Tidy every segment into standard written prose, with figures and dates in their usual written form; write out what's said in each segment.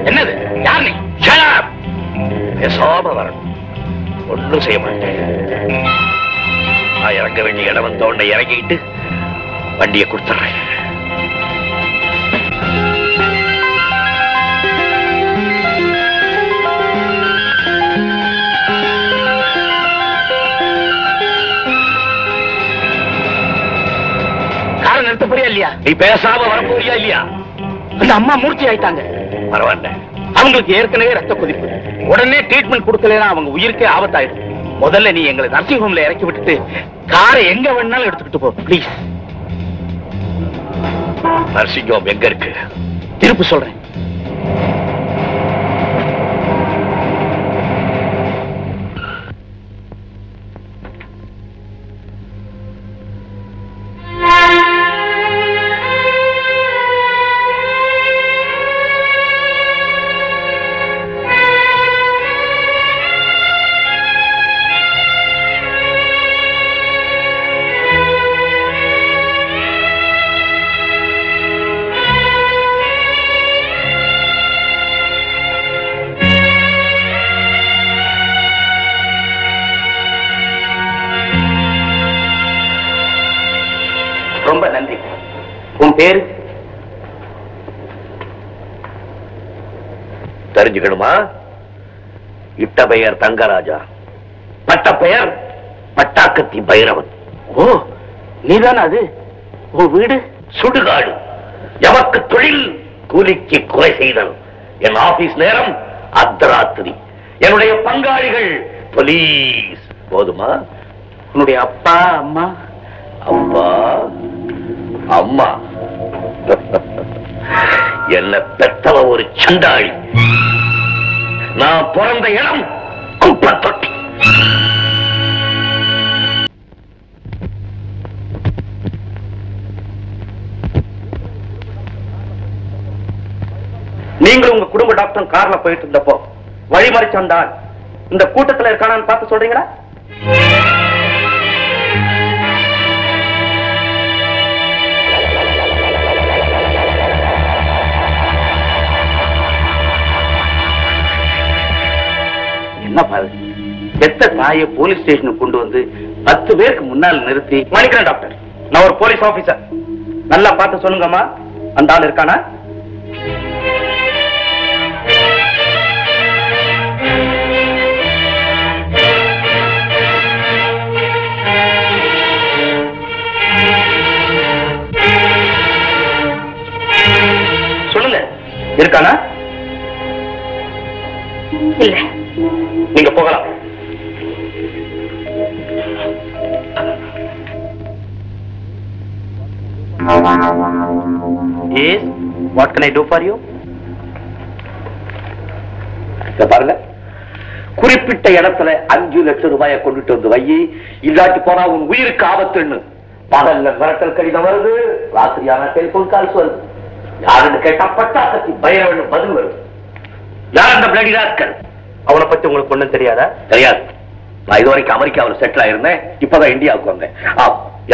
என்னது? யார் நீ? பேசாம வரணும். ஒன்னும் செய்ய மாட்டேன். நான் இறங்க வேண்டிய இடம் வந்த உடனே இறங்கிட்டு வண்டியை கொடுத்துறேன். காரை நிறுத்த போறியா இல்லையா? நீ பேசாம வர போறியா இல்லையா? அந்த அம்மா மூர்த்தி ஆயிட்டாங்க. பரவாயில்ல, அவங்களுக்கு ஏற்கனவே ரத்த கொதிப்பு. உடனே ட்ரீட்மெண்ட் கொடுக்கலன்னா அவங்க உயிருக்கே ஆபத்தாயிடும். முதல்ல நீ எங்களை நர்சிங் ஹோம்ல இறக்கி விட்டுட்டு காரை எங்க வேணாலும் எடுத்துக்கிட்டு போ ப்ளீஸ். நர்சிங் ஹோம் எங்க இருக்கு? திருப்பி சொல்றேன். ரொம்ப நன்றி. உன் பேரு தெரிஞ்சுக்கணுமா? இட்ட பெயர் தங்கராஜா, பட்ட பெயர் பட்டாக்கத்தி பைரவன். ஓ, நீதான அது? உன் வீடு சுடுகாடு. எமக்கு தொழில் கூலிக்கு கொலை செய்தல். என் ஆபீஸ் நேரம் அர்த்தராத்திரி. என்னுடைய பங்காளிகள் போலீஸ். போதுமா? உன்னுடைய அப்பா அம்மா? அப்பா அம்மா என்ன பெத்தவ ஒரு சண்டாளி. நான் பிறந்த இடம் குப்பை தொட்டி. நீங்களும் உங்க குடும்ப டாக்டரும் கார்ல போயிட்டு இருந்தப்போ வழிமறி சண்டால் இந்த கூட்டத்தில் இருக்கானான்னு பார்த்து சொல்றீங்களா? என்ன பாரு, பெத்த தாயை போலீஸ் ஸ்டேஷனுக்கு கொண்டு வந்து 10 பேருக்கு முன்னால் நிறுத்தி. மணிக்கிறேன் டாக்டர், நான் ஒரு போலீஸ் ஆபீசர். நல்லா பார்த்து சொல்லுங்கம்மா, அந்த ஆள் இருக்கானா? சொல்லுங்க, இருக்கானா? இல்ல. நீங்க போகலாம். Yes, what can I do for you? பாருங்க, குறிப்பிட்ட இடத்துல 5 லட்சம் ரூபாயை கொண்டுட்டு வந்து வை, இல்லாட்டி போனா உன் உயிருக்கு ஆபத்துன்னு பகல்ல மிரட்டல் கடிதம் வருது, ராத்திரியான டெலிபோன் கால்ஸ் வருது. யாருன்னு கேட்டா பட்டாக்கத்தி பைரவன் பதில் வருது. யார் அந்த பிளடி ராஸ்கல்? அவனை பத்தி உங்களுக்கு ஒண்ணும் தெரியாதா? தெரியாது. நான் இதுவரைக்கும் அமெரிக்காவில் செட்டில் ஆயிருந்தேன், இப்பதான் இந்தியாவுக்கு வந்தேன்.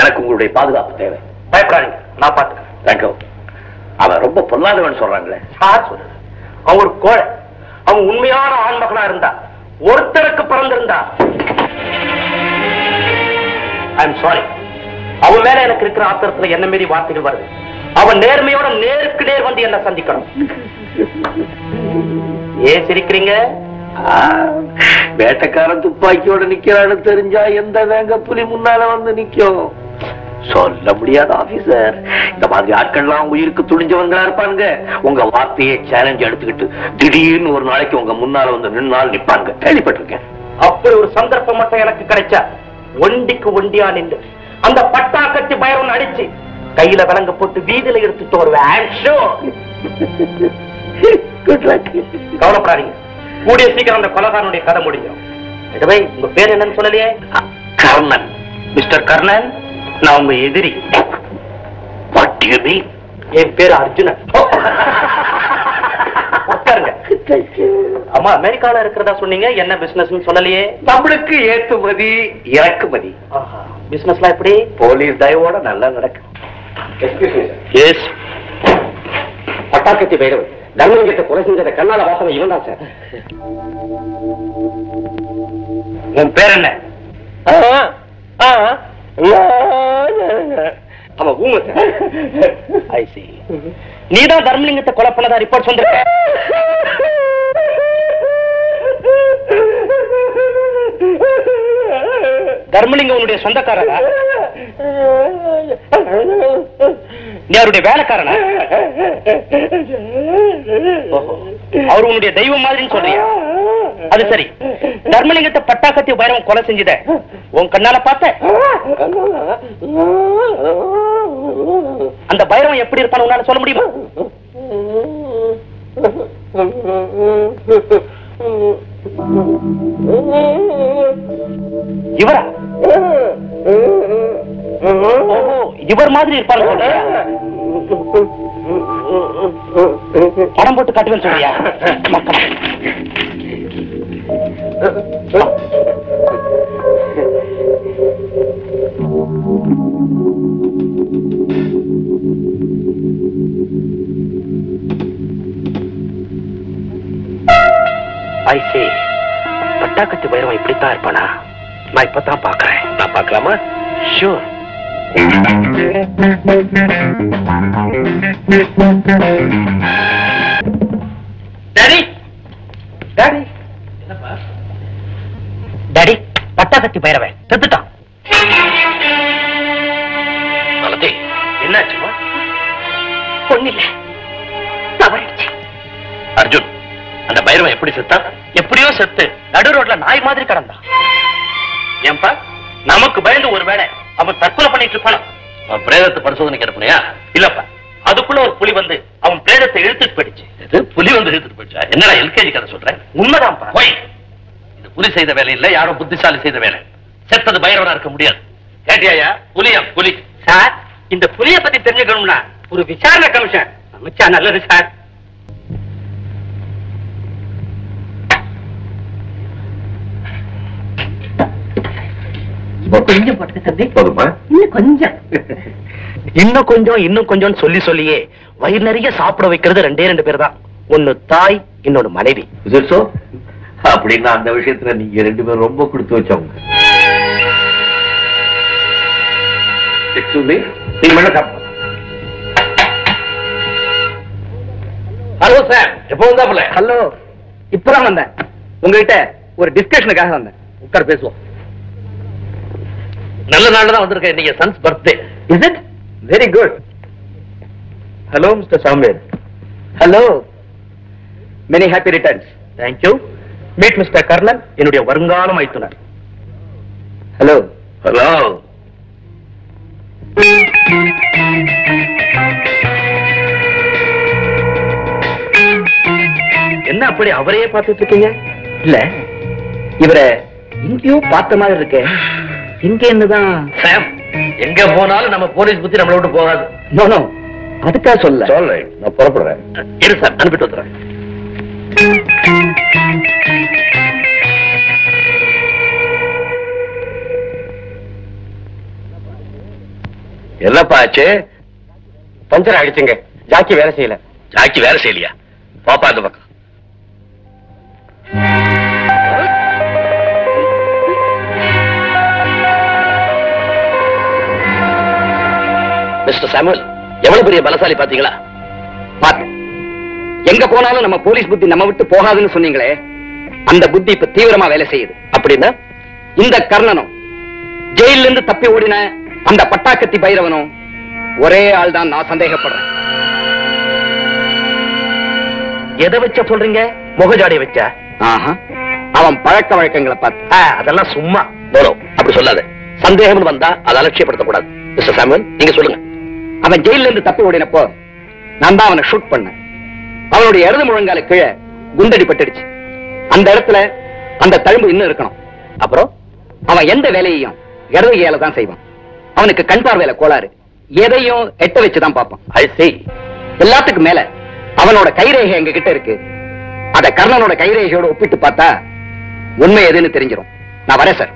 எனக்கு உங்களுடைய பாதுகாப்பு தேவை. பயப்படாதீங்க, நான் பாத்துக்கிறேன். தேங்க்யூ. அவன் ரொம்ப பொல்லாதவன் சொல்றாங்களே. சார் சொல்லுது, அவன் ஒரு கோழை. அவன் உண்மையான ஆண்மகனா இருந்தா, ஒருத்தருக்கு பிறந்திருந்தா. ஐ எம் சாரி, அவன் மேல எனக்கு இருக்கிற ஆத்திரத்துல என்ன மீறி வார்த்தைகள் வருது. அவன் நேர்மையோட நேருக்கு நேர் வந்து என்ன சந்திக்கணும். ஏன் சிரிக்கிறீங்க? வேட்டைக்காரன் துப்பாக்கியோட நிக்கிறான்னு தெரிஞ்சா எந்த வேங்க புலி முன்னால வந்து நிக்கும்? சொல்ல முடியாத ஆபீசர். இந்த மாதிரி ஆட்கள்லாம் உயிருக்கு துணிஞ்சவங்களா இருப்பாங்க. உங்க வார்த்தையை சேலஞ்ச் எடுத்துக்கிட்டு திடீர்னு ஒரு நாளைக்கு உங்க முன்னால வந்து நின்னால் நிப்பாங்க. கேள்விப்பட்டிருக்கேன். அப்படி ஒரு சந்தர்ப்பம் மட்டும் எனக்கு கிடைச்சா ஒண்டிக்கு ஒண்டியா நின்று அந்த பட்டாக்கத்தி பைரவன் அடிச்சு கையில விலங்கு போட்டு வீதியில எடுத்துட்டு வருவேன். கவலைப்படாதீங்க, கூடிய சீக்கிரம் அந்த கொலைகாரனுடைய கதை முடியும். உங்க பேர் என்னன்னு சொல்லலையே? கர்ணன். மிஸ்டர் கர்ணன், நான் உங்க எதிரி. What do you mean? என் பேரு அர்ஜுனன். உட்காருங்க. அம்மா அமெரிக்கால இருக்கிறதா சொன்னீங்க, என்ன பிசினஸ் சொல்லலையே? நம்மளுக்கு ஏற்றுமதி இறக்குமதி. பிசினஸ்லாம் எப்படி? போலீஸ் தயவோட நல்லா நடக்கும். எஸ். பட்டாக்கத்தி பைரவன் தர்மலிங்கத்தை கொலை செஞ்சதை கண்ணால பார்த்தவன் இவன் தான் சார். உன் பேர் என்ன? அவன் ஊமை சார். ஐ சி. நீதான் தர்மலிங்கத்தை கொலை பண்ணதா ரிப்போர்ட் வந்திருக்க. தர்மலிங்கம் உன்னுடைய சொந்தக்காரரா? நீ அவருடைய வேலைக்காரனா? அவர் உன்னுடைய தெய்வம் மாதிரின்னு சொல்றியா? அது சரி, தர்மலிங்கத்தை பட்டாக்கத்தி பைரவன் கொலை செஞ்சத உன் கண்ணால பார்த்த? அந்த பைரவன் எப்படி இருப்பான்னு உன்னால சொல்ல முடியுமா? இவரா? ஓஹோ, இவர் மாதிரி இருப்பாரு சொல்றியா? படம் போட்டு காட்டுவேன்னு சொல்றியா? ஐ சே. பட்டாக்கத்தி பைரவன் இப்படித்தான் இருப்பானா? நான் இப்பதான் பாக்குறேன். நான் பார்க்கலாமா? ஷூர். டாடி, டாடி, டாடி, பட்டாக்கத்தி பைரவன் செத்துட்டான். என்னாச்சுமா? ஒண்ணில்ல, தவறிடுச்சு. அர்ஜுன், அந்த பைரவன் எப்படி செத்தான்? எப்படியோ செத்து நடு ரோட்ல நாய் மாதிரி கிடந்தான். ஏன்பா, நமக்கு பயந்து ஒருவேளை அவன் தற்கொலை பண்ணிட்டு இருப்பானா? அவன் பிரேதத்தை பரிசோதனைக்கு அனுப்புனியா? இல்லப்பா, அதுக்குள்ள ஒரு புலி வந்து அவன் பிரேதத்தை இழுத்துட்டு போயிடுச்சு. புலி வந்து இழுத்துட்டு போயிடுச்சா? என்னடா எல்கேஜி கதை சொல்றேன்? உண்மைதான்ப்பா. போய், இது புலி செய்த வேலை இல்ல, யாரோ புத்திசாலி செய்த வேலை. செத்தது பைரவனா இருக்க முடியாது. கேட்டியாயா? புலியா? புலி சார், இந்த புலிய பத்தி தெரிஞ்சுக்கணும்னா ஒரு விசாரணை கமிஷன் அமைச்சா நல்லது சார். கொஞ்சம் போட்டுக்க தம்பி. போதுமா? இன்னும் கொஞ்சம். இன்னும் கொஞ்சம் இன்னும் கொஞ்சம் சொல்லி சொல்லியே வயிறு நிறைய சாப்பிட வைக்கிறது ரெண்டே ரெண்டு பேர் தான். ஒன்னு தாய், இன்னொன்னு மனைவி. அப்படின்னா அந்த விஷயத்துல நீங்க ரெண்டு பேரும் ரொம்ப கொடுத்து வச்சவங்க. நீங்க மட்டும் சாப்பிடுங்க. ஹலோ சார், எப்போ வந்தாப்புல? ஹலோ, இப்பதான் வந்தேன். உங்ககிட்ட ஒரு டிஸ்கஷனுக்காக வந்தேன். உட்கார் பேசுவோம். நல்ல நாள் தான் வந்திருக்கேன். நீங்க son's birthday. Is it? Very good. Hello mister சாம்பேர். Hello, many happy returns. Thank you. Meet mister Karnan, என்னுடைய வருங்கால மைத்துனர். ஹலோ. ஹலோ. என்ன அப்படி அவரையே பார்த்துட்டு இருக்கீங்க? இல்ல, இவரை எங்கேயோ பார்த்த மாதிரி இருக்கே. இங்க என்னதான்? சாம், எங்க போனாலும் நம்ம போலீஸ் புத்தி நம்மள விட்டு போகாது. நோ நோ, அதுக்காக சொல்ல. நான் புறப்படுறேன். இரு சார், அனுப்பிட்டு வந்துடுறேன். என்னப்பா ஆச்சு? பஞ்சர் ஆயிடுச்சுங்க. ஜாக்கி வேலை செய்யல. ஜாக்கி வேலை செய்யலையா? பாப்பா அந்த பக்கம். மிஸ்டர் சாமுவல், எவ்வளவு பெரிய பலசாலி பாத்தீங்களா? பாத்து, எங்க போனாலும் நம்ம போலீஸ் புத்தி நம்ம விட்டு போகாதுன்னு சொன்னீங்களே, அந்த புத்தி இப்ப தீவிரமா வேலை செய்யுது. அப்படின்னா இந்த கர்ணனும் ஜெயில இருந்து தப்பி ஓடின அந்த பட்டாக்கத்தி பைரவனும் ஒரே ஆள் தான் நான் சந்தேகப்படுறேன். எதை வச்ச சொல்றீங்க? முகஜாடியை வச்சா? ஆஹா, அவன் பழக்க வழக்கங்களை பார்த்து. அதெல்லாம் சும்மா. அப்படி சொல்லாத. சந்தேகம் வந்தா அதை அலட்சியப்படுத்தக்கூடாது. மிஸ்டர் சாமுவல், நீங்க சொல்லுங்க. அவன் ஜெயில இருந்து தப்பி ஓடினப்போ நான் தான் அவனை ஷூட் பண்ணேன். அவனுடைய இடது முழங்கால கீழே குண்டடி பட்டுடுச்சு. அந்த இடத்துல அந்த தழும்பு இன்னும் இருக்கணும். அப்புறம் அவன் எந்த வேலையையும் இடது கையால தான் செய்வான். அவனுக்கு கண் பார்வையில கோளாறு. எதையும் எட்ட வச்சுதான் பார்ப்பான். ஐ சீ. எல்லாத்துக்கும் மேல அவனோட கைரேகை எங்க கிட்ட இருக்கு. அத கர்ணனோட கைரேகையோட ஒப்பிட்டு பார்த்தா உண்மை எதுன்னு தெரிஞ்சிடும். நான் வரேன் சார்.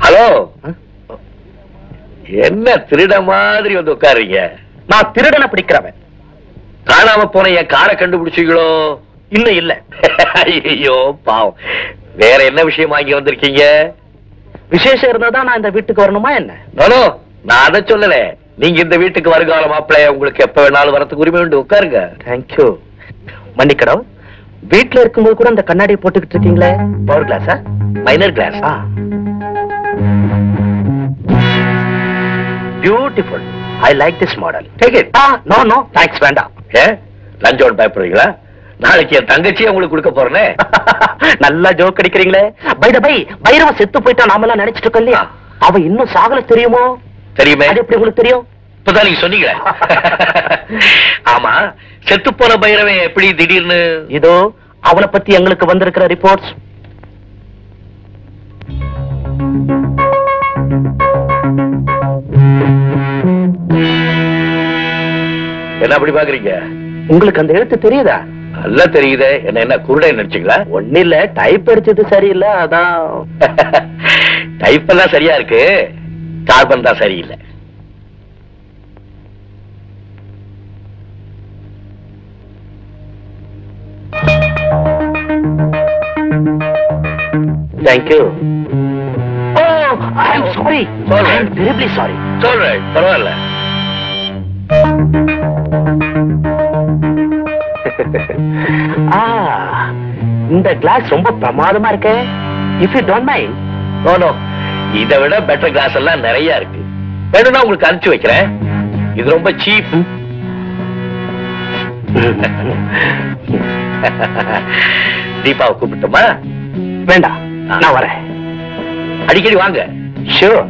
ஹலோ, என்ன திருட மாதிரி வந்து உட்காருங்க? நான் திருடனை பிடிக்கிறவன். காணாம போன என் காரை கண்டுபிடிச்சீங்களோ? இன்னும் இல்ல. ஐயோ பாவம். வேற என்ன விஷயமா இங்க வந்திருக்கீங்க? விசேஷம் இருந்தாதான் நான் இந்த வீட்டுக்கு வரணுமா என்ன? நானோ நான் அதை சொல்லல. நீங்க இந்த வீட்டுக்கு வருகால மாப்பிள்ளைய உங்களுக்கு எப்ப வேணாலும் வரத்துக்கு உரிமை உண்டு. உட்காருங்க. தேங்க்யூ. மன்னிக்கணும், வீட்டுல இருக்கும்போது கூட அந்த கண்ணாடியை போட்டுக்கிட்டு இருக்கீங்களே, பவர் கிளாஸா? மைனர் கிளாஸா? Beautiful. I like this model. Take it. No no thanks, வேண்டாம். லஞ்சோட பயப்படுறீங்களா? நாளைக்கு என் தங்கச்சியை உங்களுக்கு கொடுக்க போறேனே. நல்லா ஜோக் அடிக்கிறீங்களே. பை த பை, பைரவ செத்து போயிட்டா நாம எல்லாம் நினைச்சிட்டு இருக்கோம் இல்லையா? அவ இன்னும் சாகல, தெரியுமோ? தெரியுமே. அது எப்படி உங்களுக்கு தெரியும்? இப்பதான் நீங்க சொன்னீங்களே. ஆமா, செத்து போன பைரவன் எப்படி திடீர்னு? இதோ அவனை பத்தி எங்களுக்கு வந்திருக்கிற ரிப்போர்ட்ஸ். என்ன அப்படி பாக்குறீங்க? உங்களுக்கு அந்த எழுத்து தெரியுதா? நல்லா தெரியுதே. என்ன குருடை நினைச்சீங்களா? ஒண்ணு இல்ல, டைப் அடிச்சது சரியில்லை, அதான். டைப் எல்லாம் சரியா இருக்கு, கார்பன் தான் சரியில்லை. Thank you. I am sorry. I am terribly sorry. சொல்றேன், பரவாயில்ல. இந்த கிளாஸ் ரொம்ப பிரமாதமா இருக்கே. If you don't mind. No no, இதை விட பெட்டர் கிளாஸ் எல்லாம் நிறைய இருக்கு. வேணும்னா உங்களுக்கு அனுப்பிச்சு வைக்கிறேன். இது ரொம்ப சீப். தீபாவை கூப்பிட்டுமா? வேண்டாம், நான் வரேன். அடிக்கடி வாங்க. ஷூர்.